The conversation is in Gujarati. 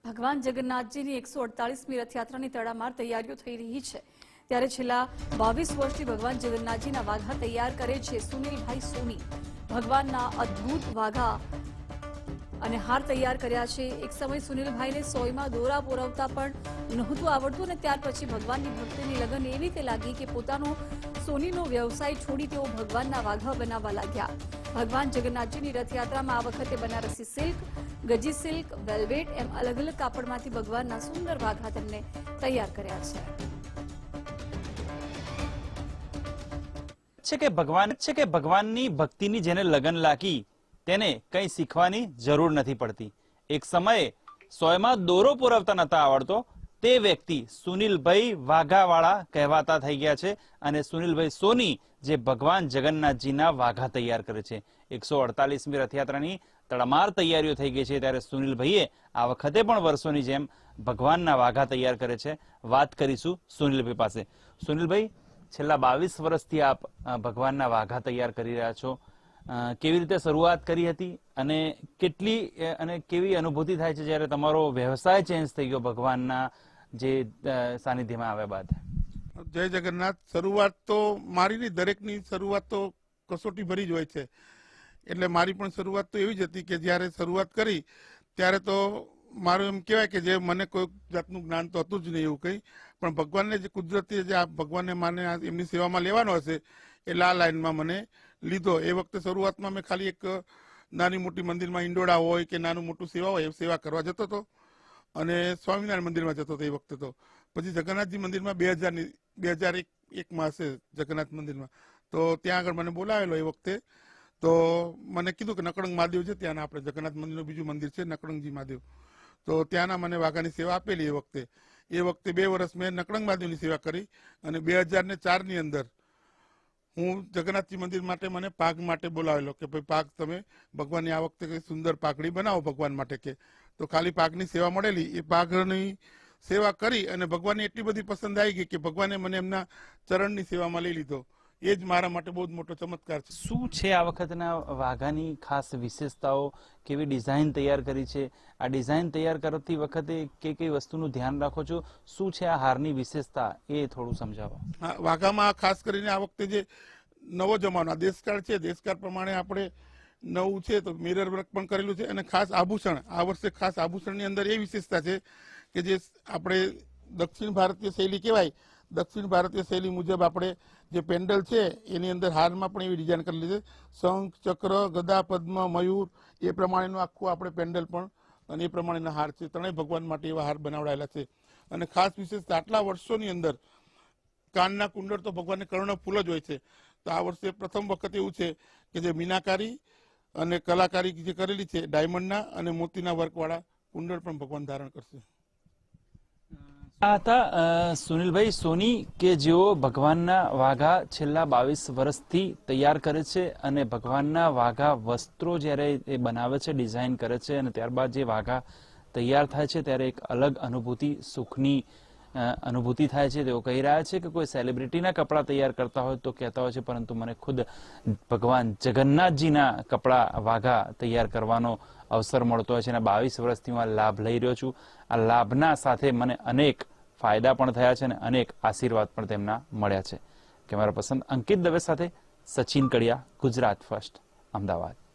ભગવાન જગન્નાથજીની 148મી રથયાત્રાની તડામાર તૈયારીઓ થઈ રહી છે ત્યારે છેલ્લા 22 વર્ષથી ભગવાન જગન્નાથજીના વાઘા તૈયાર કરે છે સુનિલભાઈ સોની। ભગવાનના અદ્ભુત વાઘા અને હાર તૈયાર કર્યા છે। એક સમય સુનિલભાઈને સોયમાં દોરા પોરવતા પણ નહોતું આવડતું અને ત્યાર પછી ભગવાનની ભક્તિની લગન એવી રીતે લાગી કે પોતાનો સોનીનો વ્યવસાય છોડી તેઓ ભગવાનના વાઘા બનાવવા લાગ્યા। ભગવાન જગન્નાથજીની રથયાત્રામાં આ વખતે બનારસી સિલ્ક, ગજી સિલ્ક, વેલ્વેટ એમ અલગ અલગ કાપડમાંથી ભગવાનના સુંદર વાઘા તેમને તૈયાર કર્યા છે। ભગવાનની ભક્તિની જેને લગન લાગી તેને કંઈ શીખવાની જરૂર નથી પડતી। એક સમયે સોયમાં દોરો પુરવતા નતા આવડતો તે વ્યક્તિ સુનિલભાઈ વાઘાવાળા કહેવાતા થઈ ગયા છે અને સુનિલભાઈ સોની જે ભગવાન જગન્નાથજીના વાઘા તૈયાર કરે છે। 148મી રથયાત્રાની તડામાર તૈયારીઓ થઈ ગઈ છે ત્યારે સુનિલભાઈએ આ વખતે પણ વર્ષોની જેમ ભગવાનના વાઘા તૈયાર કરે છે। વાત કરીશું સુનિલભાઈ પાસે। સુનિલભાઈ, છેલ્લા 22 વર્ષથી આપ ભગવાનના વાઘા તૈયાર કરી રહ્યા છો। કેવી રીતે શરૂઆત કરી હતી અને કેટલી અને કેવી અનુભૂતિ થાય છે જ્યારે તમારો વ્યવસાય ચેન્જ થઈ ગયો ભગવાનના જે સાનિધ્યમાં આવ્યા બાદ? જય જગન્નાથ। શરૂઆત તો મારી નહીં, દરેકની શરૂઆત તો કસોટી ભરી જ હોય છે। એટલે મારી પણ શરૂઆત તો એવી જ હતી કે જ્યારે શરૂઆત કરી ત્યારે તો મારું એમ કહેવાય કે જે મને કોઈ જાતનું જ્ઞાન તો હતું જ નહીં એવું કંઈ, પણ ભગવાનને જે કુદરતી જે આ ભગવાનને માને એમની સેવામાં લેવાનો હશે એટલે આ લાઈનમાં મને લીધો। એ વખતે શરૂઆતમાં મેં ખાલી એક નાની મોટી મંદિરમાં ઈંડોળા હોય કે નાનું મોટું સેવા હોય એ સેવા કરવા જતો હતો અને સ્વામિનારાયણ મંદિરમાં જતો હતો એ વખતે તો। પછી જગન્નાથજી મંદિરમાં 2001માં હશે જગન્નાથ મંદિરમાં, તો ત્યાં આગળ મને બોલાવેલો એ વખતે। તો મને કીધું કે નકળંગ મહાદેવ છે ત્યાંના, આપણે જગન્નાથ મંદિરનું બીજું મંદિર છે નકળંગજી મહાદેવ, તો ત્યાંના મને વાઘાની સેવા આપેલી એ વખતે। એ વખતે 2 વર્ષ મેં નકળંગ મહાદેવની સેવા કરી અને 2004ની અંદર હું જગન્નાથજી મંદિર માટે મને પાઘ માટે બોલાવેલો કે ભાઈ પાઘ તમે ભગવાનની આ વખતે કઈ સુંદર પાઘડી બનાવો ભગવાન માટે કે। તો ખાલી પાઘની સેવા મળેલી, એ પાઘની સેવા કરી અને ભગવાનને એટલી બધી પસંદ આવી ગઈ કે ભગવાને મને એમના ચરણની સેવામાં લઈ લીધો। એ જ મારા માટે બહુ જ મોટો ચમત્કાર છે। શું છે આ વખતના વાઘાની ખાસ વિશેષતાઓ? કેવી ડિઝાઇન તૈયાર કરી છે? આ ડિઝાઇન તૈયાર કરતી વખતે કઈ વસ્તુનું ધ્યાન રાખો છો? શું છે આ હારની વિશેષતા એ થોડું સમજાવો। વાઘામાં ખાસ કરીને આ વખતે જે નવો જમાનો દેશકાળ છે, દેશકાળ પ્રમાણે આપણે નવું છે તો મિરર વર્ક પણ કરેલું છે અને ખાસ આભૂષણ આ વર્ષે ખાસ આભૂષણની અંદર એ વિશેષતા છે કે જે આપણે દક્ષિણ ભારતીય શૈલી કહેવાય, દક્ષિણ ભારતીય શૈલી મુજબ આપણે જે પેન્ડલ છે એની અંદર હારમાં પણ એવી ડિઝાઇન કરેલી છે। શંખ, ચક્ર, ગદા, પદ્મ, મયુર એ પ્રમાણેનું આખું આપણે પેન્ડલ પણ અને એ પ્રમાણેના હાર છે, ત્રણેય ભગવાન માટે એવા હાર બનાવડાયેલા છે। અને ખાસ વિશેષતા આટલા વર્ષોની અંદર કાનના કુંડળ તો ભગવાનને કર્ણફૂલ જ હોય છે, તો આ વર્ષે પ્રથમ વખત એવું છે કે જે મીનાકારી અને કલાકારી જે કરેલી છે ડાયમંડના અને મોતીના વર્કવાળા કુંડળ પણ ભગવાન ધારણ કરશે। આ હતા સુનિલભાઈ સોની કે જેઓ ભગવાનના વાઘા છેલ્લા 22 વર્ષથી તૈયાર કરે છે અને ભગવાનના વાઘા વસ્ત્રો જ્યારે એ બનાવે છે, ડિઝાઇન કરે છે અને ત્યારબાદ જે વાઘા તૈયાર થાય છે ત્યારે એક અલગ અનુભૂતિ, સુખની અનુભૂતિ થાય છે। તેઓ કહી રહ્યા છે કે કોઈ સેલિબ્રિટીના કપડાં તૈયાર કરતા હોય તો કહેતા હોય છે, પરંતુ મને ખુદ ભગવાન જગન્નાથજીના કપડાં વાઘા તૈયાર કરવાનો અવસર મળતો હોય છે અને 22 વર્ષથી હું આ લાભ લઈ રહ્યો છું। આ લાભના સાથે મને અનેક ફાયદા પણ થયા છે અને અનેક આશીર્વાદ પણ તેમના મળ્યા છે। કેમેરા પર્સન અંકિત દવે સાથે સચિન કડિયા, ગુજરાત ફર્સ્ટ, અમદાવાદ।